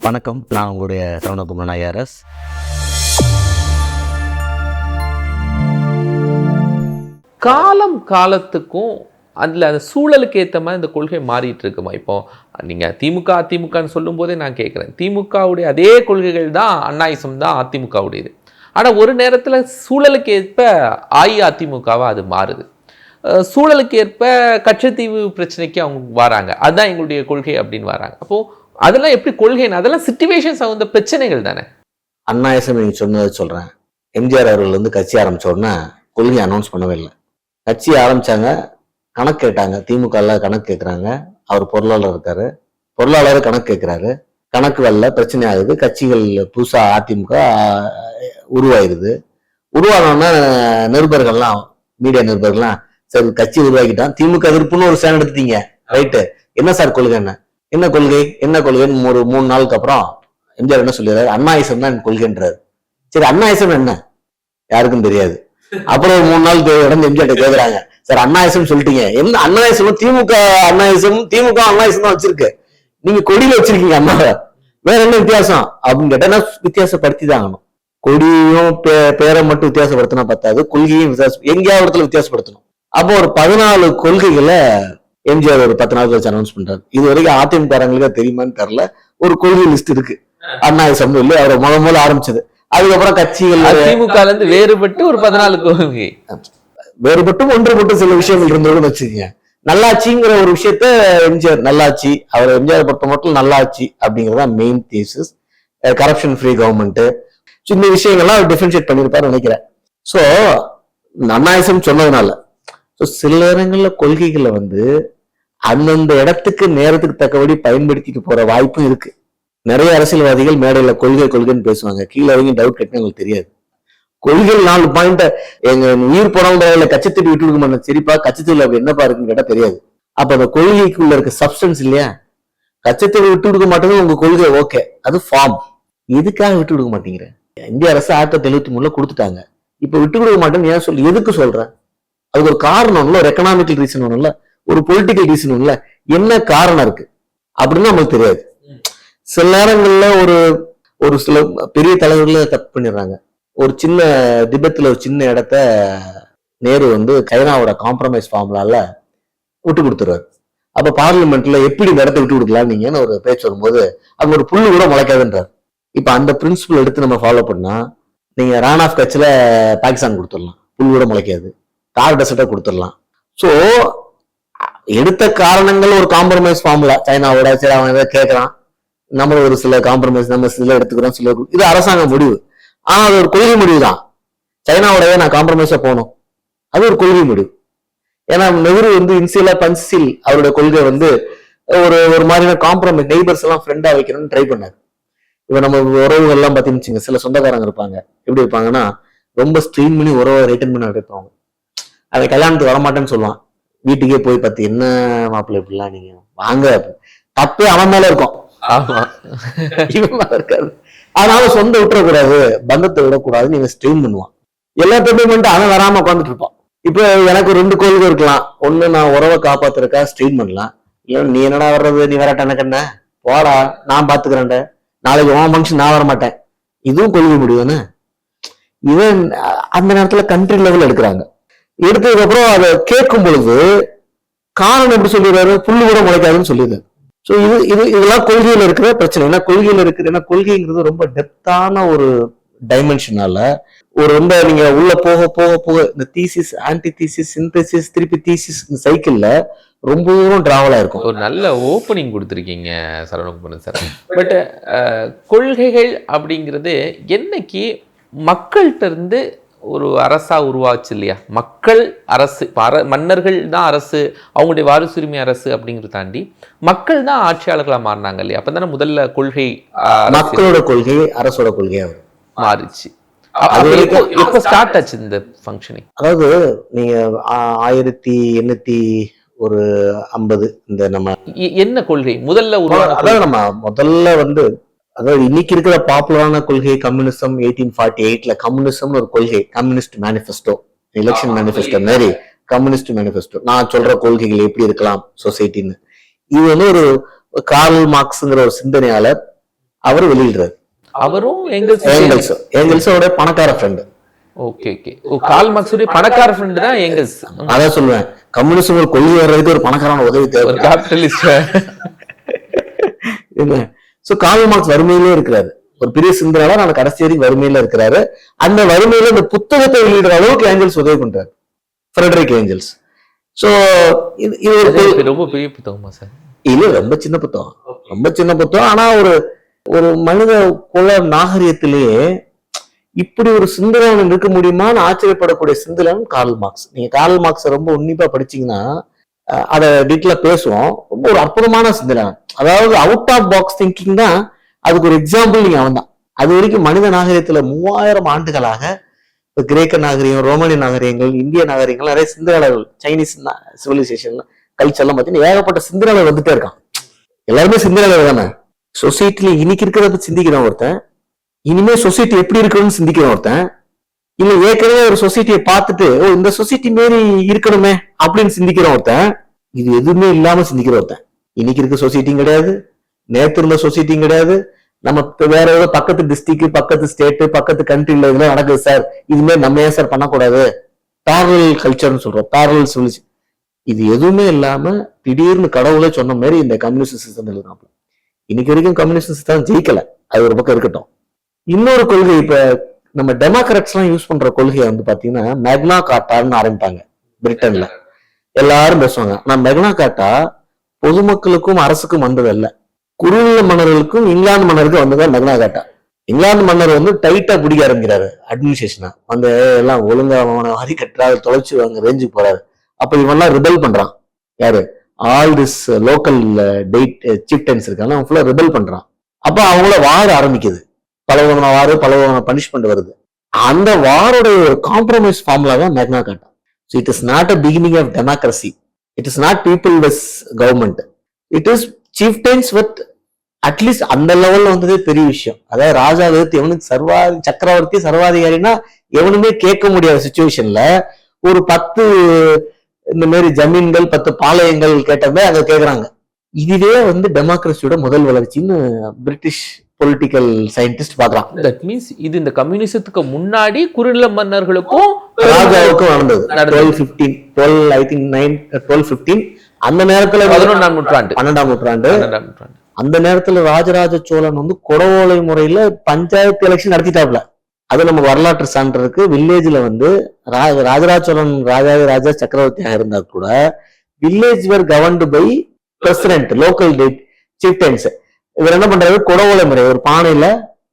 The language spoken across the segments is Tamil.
வணக்கம், நான் உங்களுடைய சரவணகுமரன் ஐஆர்எஸ். காலத்துக்கும் அதில் அந்த சூழலுக்கு ஏற்ற மாதிரி இந்த கொள்கை மாறிட்டு இருக்குமா? இப்போ நீங்கள் திமுக அதிமுகன்னு சொல்லும் போதே நான் கேட்குறேன், திமுகவுடைய அதே கொள்கைகள் தான் அண்ணாயிசம் தான் அதிமுகவுடையது. ஆனால் ஒரு நேரத்தில் சூழலுக்கு ஏற்ப அஇஅதிமுகவாக அது மாறுது. சூழலுக்கு ஏற்ப கச்சத்தீவு பிரச்சனைக்கு அவங்க வராங்க, அதுதான் எங்களுடைய கொள்கை அப்படின்னு வராங்க. அப்போது அதெல்லாம் எப்படி கொள்கைன்னு? அதெல்லாம் சிச்சுவேஷன்ஸ் அந்த பிரச்சனைகள் தானே. அண்ணாயிசம் நீங்கள் சொன்னதை சொல்கிறேன். எம்ஜிஆர் அவர்கள் வந்து கட்சி ஆரம்பித்த உடனே கொள்கை அனௌன்ஸ் பண்ணவே இல்லை. கட்சி ஆரம்பித்தாங்க, கணக்கு கேட்டாங்க. திமுகவில் கணக்கு கேட்குறாங்க. அவர் பொருளாளர் இருக்காரு, பொருளாளர் கணக்கு கேட்குறாரு. கணக்கு வரல, பிரச்சனை ஆகுது. கட்சிகள் புதுசாக அதிமுக உருவாயிருது. உருவானோன்னா நிருபர்கள்லாம், மீடியா நிருபர்கள்லாம், சரி கட்சி உருவாக்கிட்டான், திமுக எதிர்ப்புன்னு ஒரு ஸ்டாண்ட் எடுத்துட்டீங்க, ரைட்டு, என்ன சார் கொள்கை, என்ன கொள்கை, என்ன கொள்கைன்னு ஒரு 3 நாளுக்கு அப்புறம் எம்ஜிஆர் என்ன சொல்லிடுறாரு, அண்ணாயிசம் தான் கொள்கைன்றாரு. சரி, அண்ணாயிசம் என்ன யாருக்கும் தெரியாது. அப்புறம் 3 நாள் உடனே எம்ஜிஆர் கேட்குறாங்க, சார் அண்ணாயிசம் சொல்லிட்டீங்க, என்ன அண்ணாயிசம்? திமுக அண்ணாயிசம், திமுக அண்ணாயிசம் தான் வச்சிருக்கு, நீங்க கொடியில வச்சிருக்கீங்க அண்ணாவை, வேற என்ன வித்தியாசம் அப்படின்னு கேட்டா வித்தியாசப்படுத்தி தான் ஆகணும். கொடியும் பேரை மட்டும் வித்தியாசப்படுத்தினா பத்தாது, கொள்கையும் எங்கேயாவது இடத்துல வித்தியாசப்படுத்தணும். அப்போ ஒரு 14 கொள்கைகளை எம்ஜிஆர் ஒரு 10 நாள் கழிச்சு அனௌன்ஸ் பண்றாரு. இது வரைக்கும் அதிமுகங்களுக்கு தெரியுமான்னு தெரியல. ஒரு கொள்கை லிஸ்ட் இருக்கு, அண்ணாயிசம் இல்லை அவரை முதல்ல ஆரம்பிச்சது. அதுக்கப்புறம் கட்சிகள் திமுக இருந்து வேறுபட்டு ஒரு 14 கொள்கை, வேறுபட்டும் ஒன்றுபட்டு சில விஷயங்கள் இருந்ததுன்னு வச்சுக்கோங்க. நல்லாட்சிங்கிற ஒரு விஷயத்த எம்ஜிஆர், நல்லாட்சி, அவர் எம்ஜிஆர் பொறுத்த மட்டும் நல்லாட்சி அப்படிங்கிறதா main desis. Corruption free government, இந்த விஷயங்கள்லாம் அவர் டிஃபரன்ஷியேட் பண்ணியிருப்பாரு நினைக்கிறேன். ஸோ அண்ணாயிசம் சொன்னதுனால சில நேரங்கள்ல கொள்கைகளை வந்து அந்தந்த இடத்துக்கு நேரத்துக்கு தக்கபடி பயன்படுத்திட்டு போற வாய்ப்பும் இருக்கு. நிறைய அரசியல்வாதிகள் மேடையில கொள்கைன்னு பேசுவாங்க, கீழே அவங்க டவுட் கேட்டு உங்களுக்கு தெரியாது. கொள்கை 4 பாயிண்ட் எங்க உயிர் போனவங்க கச்சத்தீவு விட்டு கொடுக்க மாட்டேன், சரிப்பா கச்சத்தீவுல அப்படி என்னப்பா இருக்குன்னு கேட்டா தெரியாது. அப்ப அந்த கொள்கைக்குள்ள இருக்க சப்ஸ்டன்ஸ் இல்லையா, கச்சத்தீவு விட்டு கொடுக்க மாட்டேங்குது உங்க கொள்கை, ஓகே, அது ஃபார்ம். எதுக்காக விட்டு கொடுக்க மாட்டேங்கிற? இந்திய அரசு 1973 கொடுத்துட்டாங்க, இப்ப விட்டு கொடுக்க மாட்டேன்னு ஏன் சொல்லி, எதுக்கு சொல்றேன்? அதுக்கு ஒரு காரணம் இல்லை, ஒரு எக்கனாமிக்கல் ரீசன் ஒன்றும் இல்லை, ஒரு பொலிட்டிக்கல் ரீசன் ஒன்றும் இல்லை, என்ன காரணம் இருக்கு அப்படின்னு நமக்கு தெரியாது. சில நேரங்கள்ல ஒரு சில பெரிய தலைவர்கள தப்பு பண்ணிடுறாங்க. ஒரு சின்ன திபத்துல ஒரு சின்ன இடத்த நேரு வந்து கைனாவோட காம்ப்ரமைஸ் ஃபார்முலால விட்டு கொடுத்துருவாரு. அப்ப பார்லிமெண்ட்ல எப்படி இந்த இடத்த விட்டு கொடுக்கலாம் நீங்கன்னு ஒரு பேச்சு வரும்போது அங்க ஒரு புல்லு கூட முளைக்காதுன்றார். இப்ப அந்த பிரின்சிபல் எடுத்து நம்ம ஃபாலோ பண்ணா, நீங்க ரான் ஆஃப் கட்சியில பாகிஸ்தான் கொடுத்துடலாம், புல்லு கூட முளைக்காது, கார் டெசர்ட்டை கொடுத்துடலாம். ஸோ எடுத்த காரணங்கள் ஒரு காம்ப்ரமைஸ் ஃபார்முலா, சைனாவோட சரி அவன் ஏதாவது கேட்கறான், நம்ம ஒரு சில காம்ப்ரமைஸ் நம்ம சில எடுத்துக்கிறோம், சில இது அரசாங்க முடிவு. ஆனா அது ஒரு கொள்கை முடிவு தான். சைனாவோடவே நான் காம்ப்ரமைஸா போனோம், அது ஒரு கொள்கை முடிவு. ஏன்னா நெஹ்ரு வந்து இன்சியலா பன்சில் அவருடைய கொள்கை வந்து ஒரு மாதிரியான காம்ப்ரமைஸ், நெய்பர்ஸ் எல்லாம் ஃப்ரெண்டா வைக்கணும்னு ட்ரை பண்ணாரு. இப்ப நம்ம உறவுகள் எல்லாம் பாத்தீங்கன்னு சில சொந்தக்காரங்க இருப்பாங்க, எப்படி இருப்பாங்கன்னா ரொம்ப ஸ்ட்ரீம் பண்ணி உறவை ரிட்டர்ன் பண்ண வைப்பாங்க. அவன் கல்யாணத்துக்கு வரமாட்டேன்னு சொல்லுவான், வீட்டுக்கே போய் பார்த்து என்ன மாப்பிள்ளை இப்படிலாம் நீங்க வாங்க, தப்பே அவன் மேல இருக்கும், இவன் மேல இருக்காது. அதனால சொந்த விட்டுறக்கூடாது, பந்தத்தை விடக்கூடாது, நீங்க ஸ்ட்ரீம் பண்ணுவான். எல்லா தப்பையும் பண்ணிட்டு அவன் வராம உட்காந்துட்டு இருப்பான். இப்ப எனக்கு 2 கொள்கை இருக்கலாம், ஒண்ணு நான் உறவை காப்பாத்துறக்கா ஸ்ட்ரீம் பண்ணலாம், இல்ல நீ என்னடா வர்றது, நீ வராட்ட எனக்கு என்ன, போடா நான் பாத்துக்கிறேன், நாளைக்கு உன் ஃபங்க்ஷன் நான் வரமாட்டேன், இதுவும் கொள்கை முடியும்னு இவன் அந்த நேரத்துல கண்ட்ரி லெவல் எடுக்கிறாங்க. எடுத்ததுக்கு அப்புறம் அதை கேட்கும் பொழுது காரணம் எப்படி சொல்லிடுறாரு, புல்லு கூட முளைக்காதுன்னு சொல்லிடுறாரு. ஸோ இதெல்லாம் கொள்கையில இருக்கிற பிரச்சனை. ஏன்னா கொள்கையில இருக்குது, ஏன்னா கொள்கைங்கிறது ரொம்ப டெப்தான ஒரு டைமென்ஷனால ஒரு ரொம்ப நீங்க உள்ள போக போக போக இந்த தீசிஸ், ஆன்டி தீசிஸ், சிந்தசிஸ், திருப்பி தீசிஸ் சைக்கிள்ல ரொம்ப தூரம் டிராவல் ஆயிருக்கும். ஒரு நல்ல ஓப்பனிங் கொடுத்துருக்கீங்க சரவணகுமரன் சார். பட் கொள்கைகள் அப்படிங்கிறது என்னைக்கு மக்கள்கிட்ட இருந்து ஒரு அரசா உருவாச்சு இல்லையா? மக்கள் அரசு, மன்னர்கள் தான் அரசு, அவங்களுடைய வாரிசுரிமை அரசு அப்படிங்கிறத தாண்டி மக்கள் தான் ஆட்சியாளர்களாக மாறினாங்க இல்லையா? அப்போ தானே முதல்ல கொள்கை மக்களோட கொள்கை அரசோட கொள்கையா மாறிச்சு. எப்போ ஸ்டார்ட் ஆச்சு இந்த ஃபங்க்ஷனிங்? அதாவது நீங்க 1850 இந்த நம்ம என்ன கொள்கை முதல்ல அதாவது நம்ம முதல்ல வந்து, அதாவது இன்னைக்கு இருக்கிற பாப்புலரான கொள்கை கம்யூனிசம். 1848ல கம்யூனிசம்னு ஒரு கொள்கை, கம்யூனிஸ்ட் மேனிஃபெஸ்டோ, எலெக்ஷன் மேனிஃபெஸ்டோ மாதிரி கம்யூனிஸ்ட் மேனிஃபெஸ்டோ, நான் சொல்ற கொள்கைகள் எப்படி இருக்கலாம் சொசைட்டின்னு. இது வந்து ஒரு கார்ல் மார்க்ஸ்ங்கிற ஒரு சிந்தனையாளர் அவர் வெளியிடுறாரு. அவரும் ஏங்கல்ஸோட பணக்கார ஃப்ரெண்டு. Okay okay. கார்ல் மார்க்ஸுடைய பணக்கார ஃப்ரெண்ட் தான் ஏங்கல்ஸ். அதான் சொல்லுவேன், கம்யூனிசம் ஒரு கொள்கை வர்றதுக்கு ஒரு பணக்காரன உதவி தேவை, ஒரு கேபிட்டலிஸ்ட். சோ கார்ல் மார்க்ஸ் வறுமையிலே இருக்கிறாரு, ஒரு பெரிய சிந்தனையாளர், நான் கடைசி வரைக்கும் வறுமையில இருக்கிறாரு. அந்த வறுமையில இந்த புத்தகத்தை வெளியிடுற அளவுக்கு ஏஞ்சல்ஸ் உதவி பண்றாரு, ஃப்ரெடரிக் ஏஞ்சல்ஸ். சோ இது ரொம்ப பெரிய புத்தகமா சார்? இல்ல, ரொம்ப சின்ன புத்தகம், ரொம்ப சின்ன புத்தகம். ஆனா ஒரு மனித குல நாகரிகத்திலேயே இப்படி ஒரு சிந்தனை இருக்க முடியுமான்னு ஆச்சரியப்படக்கூடிய சிந்தனை கார்ல் மார்க்ஸ். நீங்க கார்ல் மார்க்ஸ் ரொம்ப உன்னிப்பா படிச்சீங்கன்னா அதை டீட்டெயிலா பேசுவோம். ரொம்ப ஒரு அற்புதமான சிந்தனை, அதாவது அவுட் ஆஃப் பாக்ஸ் திங்கிங் தான். அதுக்கு ஒரு எக்ஸாம்பிள் நீங்க அவன் தான். அது வரைக்கும் மனித நாகரிகத்துல 3000 ஆண்டுகளாக கிரேக்க நாகரிகம், ரோமானிய நாகரிகங்கள், இந்திய நாகரிகங்கள், நிறைய சிந்தனையாளர்கள், சைனீஸ் சிவிலைசேஷன் கல்ச்சர் எல்லாம் பார்த்தீங்கன்னா ஏகப்பட்ட சிந்தனையாளர் வந்துட்டே இருக்கான். எல்லாருமே சிந்தனையாளர் தானே. சொசைட்டில இன்னைக்கு இருக்கிறத சிந்திக்கிறான் ஒருத்தன், இனிமே சொசைட்டி எப்படி இருக்குன்னு சிந்திக்கிறான் ஒருத்தன், இல்ல ஏற்கனவே ஒரு சொசைட்டியை பார்த்துட்டு ஓ இந்த சொசைட்டி மாரி இருக்கணுமே அப்படின்னு சிந்திக்கிறான் ஒருத்தன். இது எதுவுமே இல்லாம சிந்திக்கிற ஒருத்தன். இன்னைக்கு இருக்க சொசைட்டியும் கிடையாது, நேற்று இருந்த சொசைட்டியும் கிடையாது, நம்ம வேற ஏதோ பக்கத்து டிஸ்ட்ரிக்ட், பக்கத்து ஸ்டேட், பக்கத்து கண்ட்ரில இதெல்லாம் நடக்குது சார், இதுமே நம்ம ஏன் சார் பண்ணக்கூடாது, பேரலல் கல்ச்சர்னு சொல்றோம், பேரலல் சிவிலைசேஷன், இது எதுவுமே இல்லாம திடீர்னு கடவுளே சொன்ன மாதிரி இந்த கம்யூனிஸ்ட் சிஸ்டம் எழுதுறாங்க. இன்னைக்கு வரைக்கும் கம்யூனிஸ்ட் சிஸ்டம் ஜெயிக்கல, அது ஒரு பக்கம் இருக்கட்டும். இன்னொரு கொள்கை, இப்ப நம்ம டெமோக்ராட்ஸ் எல்லாம் யூஸ் பண்ற கொள்கையை வந்து பாத்தீங்கன்னா மேக்னா கார்ட்டான்னு ஆரம்பிப்பாங்க பிரிட்டன்ல, எல்லாரும் பேசுவாங்க. ஆனா மேக்னா கார்ட்டா பொதுமக்களுக்கும் அரசுக்கும் வந்ததல்ல, குறுநில மன்னர்களுக்கும் இங்கிலாந்து மன்னருக்கும் வந்ததான் மேக்னா கார்ட்டா. இங்கிலாந்து மன்னர் வந்து டைட்டா பிடிக்க ஆரம்பிக்கிறாரு அட்மினிஸ்ட்ரேஷனை, வந்து எல்லாம் ஒழுங்கா வரி கட்டுறாரு, தொலைச்சு வாங்க ரேஞ்சுக்கு போறாரு. அப்ப இவன்லாம் ரிபல் பண்றான். யாரு? ஆல் திஸ் லோக்கல் சீஃப்டன்ஸ் இருக்காங்க, அவன் ஃபுல்லா ரிபல் பண்றான். அப்ப அவங்கள வார் ஆரம்பிக்குது, பலவகமான வார், பலவகமான பனிஷ்மெண்ட் வருது. அந்த வாரோட ஒரு காம்ப்ரமைஸ் ஃபார்முலா தான் மேக்னா கார்ட்டா. So it is not a beginning of democracy. It is not people with government. It is chieftains with at least அந்த லெவல்ல வந்ததே பெரிய விஷயம். அதாவது ராஜா எதிர்த்து எவனுக்கு சக்கரவர்த்தி சர்வாதிகாரினா எவனுமே கேட்க முடியாத சுச்சுவேஷன்ல ஒரு 10 இந்த மாதிரி ஜமீன்கள், 10 பாளையங்கள் கேட்டமே அதை கேட்கறாங்க. இதுவே வந்து டெமோக்ரஸியோட முதல் வளர்ச்சின்னு பிரிட்டிஷ் பொலிட்டிக்கல் சயின்டிஸ்ட் பாக்குறான். தட் மீன்ஸ் இது இந்த கம்யூனிசத்துக்கு முன்னாடி குறுநில மன்னர்களுக்கும் ராஜாவுக்கும் நடந்தது. 1215 அந்த நேரத்துல 11ஆம் நூற்றாண்டு, 12ஆம் நூற்றாண்டு. அந்த நேரத்துல ராஜராஜ சோழன் வந்து கொடவோலை முறையில பஞ்சாயத்து எலெக்ஷன் நடத்திட்டாப்ல. அது நம்ம வரலாற்று சான்று இருக்கு. வில்லேஜ்ல வந்து ராஜராஜ சோழன் ராஜா சக்கரவர்த்தியாக இருந்தா கூட village were governed by president, local chieftains. இவர் என்ன பண்றாரு, கொடவோலை முறை, ஒரு பானையில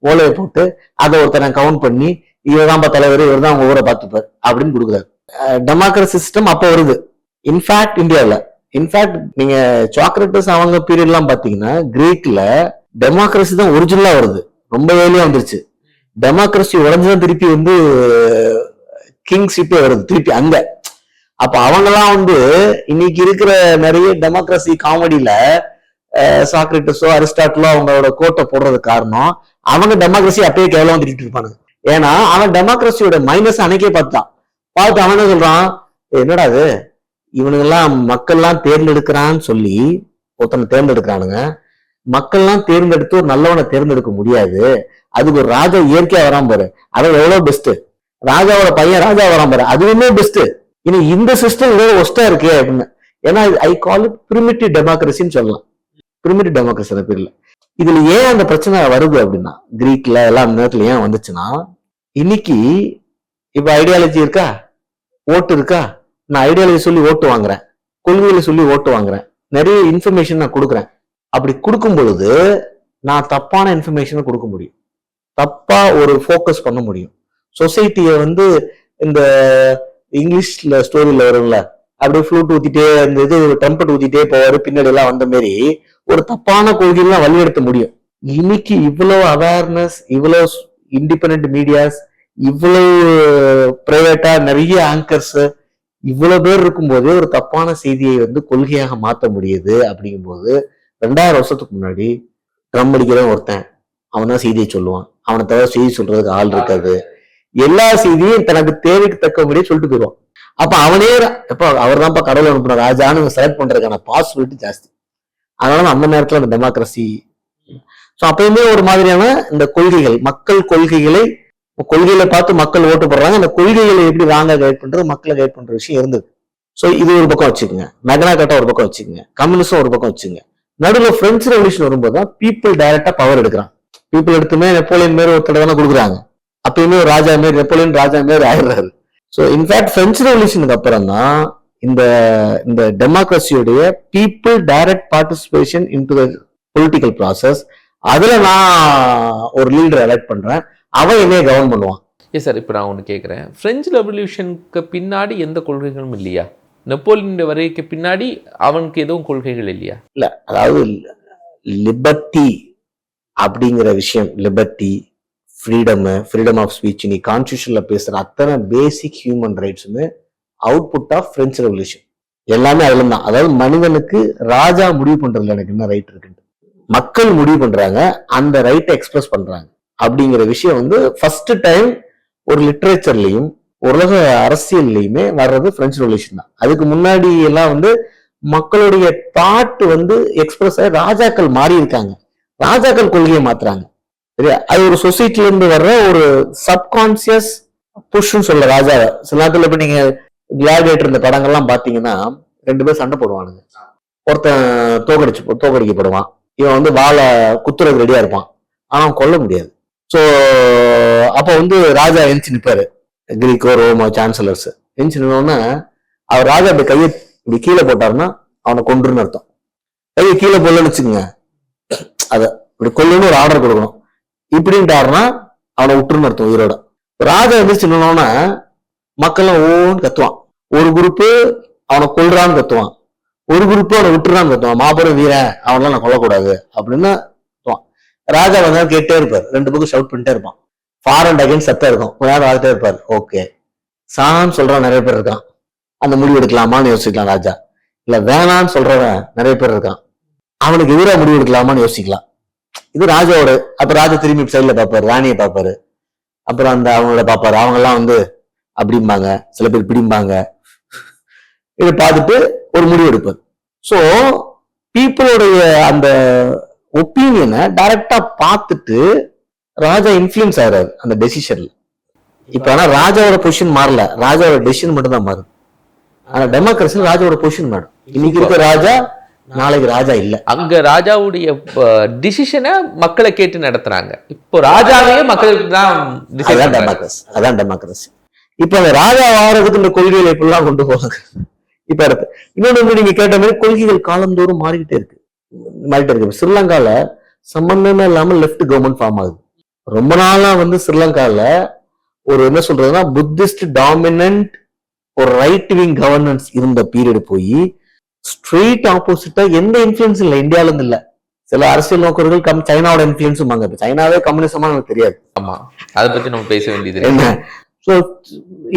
ஓலையை போட்டு அதை ஒருத்தனை கவுண்ட் பண்ணி இவர் தான் தலைவர், இவர் தான் அவங்க ஊரை பார்த்துப்பார் அப்படின்னு கொடுக்குறாரு. டெமோக்ரஸி சிஸ்டம் அப்ப வருது. இன்ஃபேக்ட் இந்தியாவில, இன்ஃபேக்ட் நீங்க சாக்ரட்டிஸ் அவங்க பீரியட் எல்லாம் பாத்தீங்கன்னா கிரீக்ல டெமோக்ரஸி தான் ஒரிஜினலா வருது, ரொம்ப வேலையா வந்துருச்சு. டெமோக்ரஸி உடஞ்சுதான் திருப்பி வந்து கிங்ஷிப்பே வருது திருப்பி அங்க. அப்ப அவங்கெல்லாம் வந்து இன்னைக்கு இருக்கிற நிறைய டெமோக்ரஸி காமெடியில சாக்ரட்டிஸோ அரிஸ்டாட்டிலோ அவங்களோட கோட்டை போடுறது காரணம், அவங்க டெமோக்ரஸி அப்பயே கேவலம் திட்டு இருப்பானுங்க. ஏன்னா அவன் டெமோக்ரஸியோட மைனஸ் அன்னைக்கே பார்த்தான். பார்த்து அவன் என்ன சொல்றான், என்னடா அது இவனுங்கெல்லாம் மக்கள்லாம் தேர்ந்தெடுக்கிறான்னு சொல்லி ஒருத்தனை தேர்ந்தெடுக்கிறானுங்க, மக்கள்லாம் தேர்ந்தெடுத்து ஒரு நல்லவனை தேர்ந்தெடுக்க முடியாது, அதுக்கு ஒரு ராஜா இயற்கையா வராம பாரு, அது எவ்வளவு பெஸ்ட், ராஜாவோட பையன் ராஜா வராம பாரு, அதுவுமே பெஸ்ட். இனி இந்த சிஸ்டம் ஏதோ ஒஸ்டா இருக்கு அப்படின்னு. ஏன்னா ஐ கால் இட் பிரிமிட்டிவ் டெமோக்ரஸின்னு சொல்லலாம். பிரிமிட்டிவ் டெமோக்ரஸி பேர்ல இதுல ஏன் அந்த பிரச்சனை வருது அப்படின்னா, கிரீக்ல எல்லாம் நேரத்துல ஏன் வந்துச்சுன்னா, இன்னைக்கு இப்ப ஐடியாலஜி இருக்கா, ஓட்டு இருக்கா, நான் ஐடியாலஜி சொல்லி ஓட்டு வாங்குறேன், கொள்கைகளை சொல்லி ஓட்டு வாங்குறேன், நிறைய இன்ஃபர்மேஷன் நான் கொடுக்குறேன். அப்படி கொடுக்கும் பொழுது நான் தப்பான இன்ஃபர்மேஷனை கொடுக்க முடியும், தப்பா ஒரு ஃபோக்கஸ் பண்ண முடியும். சொசைட்டியை வந்து இந்த இங்கிலீஷ்ல ஸ்டோரியில வரும்ல, அப்படியே ஃப்ளூட் ஊத்திட்டே அந்த இது ட்ரம்பட் ஊத்திட்டே போவாரு, பின்னாடி எல்லாம் வந்த மாதிரி ஒரு தப்பான கொள்கையெல்லாம் வழிநடத்த முடியும். இன்னைக்கு இவ்வளவு அவேர்னஸ், இவ்வளவு இண்டிபெண்ட் மீடியாஸ், இவ்வளவு பிரைவேட்டா நிறைய ஆங்கர்ஸ், இவ்வளவு பேர் இருக்கும்போது ஒரு தப்பான செய்தியை வந்து கொள்கையாக மாற்ற முடியுது. அப்படிங்கும்போது 2000 வருஷத்துக்கு முன்னாடி ட்ரம் அடிக்கிறவன் ஒருத்தன், அவன் தான் செய்தியை சொல்லுவான், அவனை தவிர செய்தி சொல்றதுக்கு ஆள் இருக்காது, எல்லா செய்தியும் தனக்கு தேவைக்கு தக்கபடியே சொல்லிட்டு போயிடுவான். அப்ப அவனே எப்ப அவர் தான்ப்பா கடவுள் அனுப்புன ராஜான்னு செலக்ட் பண்றதுக்கான பாசிபிலிட்டி ஜாஸ்தி. அதனால அந்த நேரத்துல அந்த டெமோக்ரஸி. ஸோ அப்பயுமே ஒரு மாதிரியான இந்த கொள்கைகள், மக்கள் கொள்கைகளை பார்த்து மக்கள் ஓட்டு போடுறாங்க. அந்த கொள்கைகளை எப்படி ராங்கா கைட் பண்றது, மக்களை கைட் பண்ற விஷயம் இருந்தது. ஸோ இது ஒரு பக்கம் வச்சுக்கோங்க, மெக்னா கார்ட்டா ஒரு பக்கம் வச்சுக்கோங்க, கம்யூனிஸ்டும் ஒரு பக்கம் வச்சுங்க. நடுவில் பிரெஞ்சு ரெவல்யூஷன் வரும்போது தான் பீப்புள் டைரக்டா பவர் எடுக்கிறான். பீப்புள் எடுத்துமே நெப்போலியன் மாரி ஒரு தடவை தானே கொடுக்குறாங்க. அப்பயுமே ஒரு ராஜா மாரி, நெப்போலியன் ராஜா மாரி ஆயிடுறாரு. ஸோ இன்ஃபேக்ட் பிரெஞ்சு ரெவல்யூஷனுக்கு அப்புறம் தான் இந்த டெமோக்ரஸியுடைய people direct participation into the political process, அதுல நான் ஒரு லீடர் எலெக்ட் பண்றேன், அவன் என்னைய கவர்ன் பண்ணுவான். சார், இப்போ நான் ஒன்று கேட்குறேன். பிரெஞ்சு ரெவல்யூஷனுக்கு பின்னாடி எந்த கொள்கைகளும் இல்லையா? நெப்போலியன் வருகைக்கு பின்னாடி அவனுக்கு எதுவும் கொள்கைகள் இல்லையா? இல்ல, அதாவது லிபர்ட்டி அப்படிங்கிற விஷயம், லிபர்ட்டி, ஃப்ரீடம் ஆஃப் ஸ்பீச், நீ கான்ஸ்டியூஷன்ல பேசுற அத்தனை பேசிக் ஹியூமன் ரைட்ஸுமே அவுட்புட் ஆஃப் பிரெஞ்சு ரெவல்யூஷன். எல்லாமே அதுல தான். அதாவது மனிதனுக்கு ராஜா முடிவு பண்றதுல எனக்கு என்ன ரைட் இருக்கு, மக்கள் முடிவு பண்றாங்க, அந்த ரைட்டை எக்ஸ்பிரஸ் பண்றாங்க அப்படிங்கிற விஷயம் ஃபர்ஸ்ட் டைம் ஒரு லிட்ரேச்சர்லயும் உலக அரசியல்லையுமே வர்றது பிரெஞ்சு ரெவல்யூஷன் தான். அதுக்கு முன்னாடி எல்லாம் மக்களுடைய தாட் எக்ஸ்பிரஸ் ஆகி ராஜாக்கள் மாறி இருக்காங்க, ராஜாக்கள் கொள்கையை மாத்துறாங்க. சரியா? அது ஒரு சொசைட்டில இருந்து வர்ற ஒரு சப்கான்சியஸ் புஷ்ன்னு சொல்ல ராஜாவை. சில நேரத்துல இப்ப நீங்க கிளாடியேட்டர் இந்த படங்கள்லாம் பாத்தீங்கன்னா 2 பேர் சண்டை போடுவானுங்க. ஒருத்தன் தோக்கடிக்கப்படுவான், இவன் வாழை குத்துறதுக்கு ரெடியா இருப்பான், ஆனா அவன் கொல்ல முடியாது. சோ அப்ப ராஜா எந்திச்சு நிப்பாரு, கிரீக்கோ ரோமோ சான்சலர்ஸ் எந்திச்சு நின்னோன்னா அவர் ராஜா அப்படி கையை இப்படி கீழே போட்டாருன்னா அவனை கொன்றுன்னு அர்த்தம். கையை கீழே போடலன்னு வச்சுக்கோங்க, அத இப்படி கொல்லுன்னு ஒரு ஆர்டர் கொடுக்கணும். இப்படின்ட்டாருன்னா அவனை விட்டுருன்னு அர்த்தம் உயிரோட. ராஜா எந்திரிச்சு நின்னோன்னா மக்கள்லாம் ஓன்னு கத்துவான். ஒரு குரூப்பு அவனை கொல்றான்னு கத்துவான், ஒரு குரூப்பு அவனை விட்டுறான்னு கத்துவான். மாபெரும் வீரன், அவனெல்லாம் நான் கொல்லக்கூடாது அப்படின்னு கத்துவான். ராஜா வந்தாலும் கேட்டே இருப்பார், 2 பக்கம் ஷவுட் பண்ணிட்டே இருப்பான். ஃபார் அண்ட் அகைன்ஸ்ட் சத்தம் இருக்கும், கொஞ்ச நேரம் ஆகிட்டே இருப்பார். ஓகே, சான்னு சொல்றான் நிறைய பேர் இருக்கான், அந்த முடிவு எடுக்கலாமான்னு யோசிக்கலாம் ராஜா. இல்ல வேணான்னு சொல்றவன் நிறைய பேர் இருக்கான், அவனுக்கு எதிராக முடிவு எடுக்கலாமான்னு யோசிக்கலாம். இது ராஜாவோட. அப்ப ராஜா திரும்பி சைட்ல பாப்பாரு, ராணியை பாப்பாரு, அப்புறம் அவங்களோட பாப்பாரு. அவங்க எல்லாம் அப்படிம்பாங்க, சில பேர் பிடிம்பாங்க. இதை பார்த்துட்டு ஒரு முடிவு எடுப்பார். ஸோ பீப்புளோடைய அந்த ஒப்பீனியனை டைரக்டா பார்த்துட்டு ராஜா இன்ஃபுளுன்ஸ் ஆகிறாரு அந்த டெசிஷன்ல. இப்ப ஆனா ராஜாவோட பொசிஷன் மாறல, ராஜாவோட டெசிஷன் மட்டும் தான் மாறுது. ஆனா டெமோக்ரஸி ராஜாவோட பொசிஷன் மாறும். இன்னைக்கு இருக்க ராஜா நாளைக்கு ராஜா இல்ல. அங்க ராஜாவுடைய டிசிஷனை மக்களை கேட்டு நடத்துறாங்க. இப்போ ராஜாவையே மக்களுக்கு தான். அதான் டெமோக்ரஸி. இப்ப அந்த ராஜா வாரதுக்கு இந்த கொள்கைகளை எப்படிலாம் கொண்டு போவாங்க. இப்ப அடுத்து இன்னொன்று நீங்க கேட்ட மாதிரி கொள்கைகள் காலந்தோறும் மாறிக்கிட்டே இருக்கு. ஸ்ரீலங்கால சம்பந்தமே இல்லாம லெப்ட் கவர்மெண்ட் ஃபார்ம் ஆகுது. ரொம்ப நாளா ஸ்ரீலங்கால ஒரு என்ன சொல்றதுன்னா புத்திஸ்ட் டாமினன்ட் ஒரு ரைட் விங் கவர்னன்ஸ் இருந்த பீரியட் போய் ஸ்ட்ரெயிட் ஆப்போசிட்டா எந்த இன்ஃபுளுன்ஸ் இல்ல, இந்தியால இருந்து இல்ல. சில அரசியல் நோக்கர்கள் சைனாவோட இன்ஃபுளுன்ஸும் வாங்க. சைனாவே கம்யூனிசமா நமக்கு தெரியாது. ஆமா, அதை பத்தி நம்ம பேச வேண்டியது என்ன. ஸோ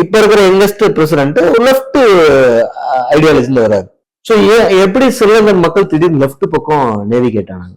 இப்ப இருக்கிற யங்கஸ்ட் பிரசிடென்ட் லெஃப்ட் ஐடியாலஜில வராது. ஸோ எப்படி ஸ்ரீலங்கன் மக்கள் திடீர்னு லெஃப்ட் பக்கம் நேவிகேட் ஆனாங்க?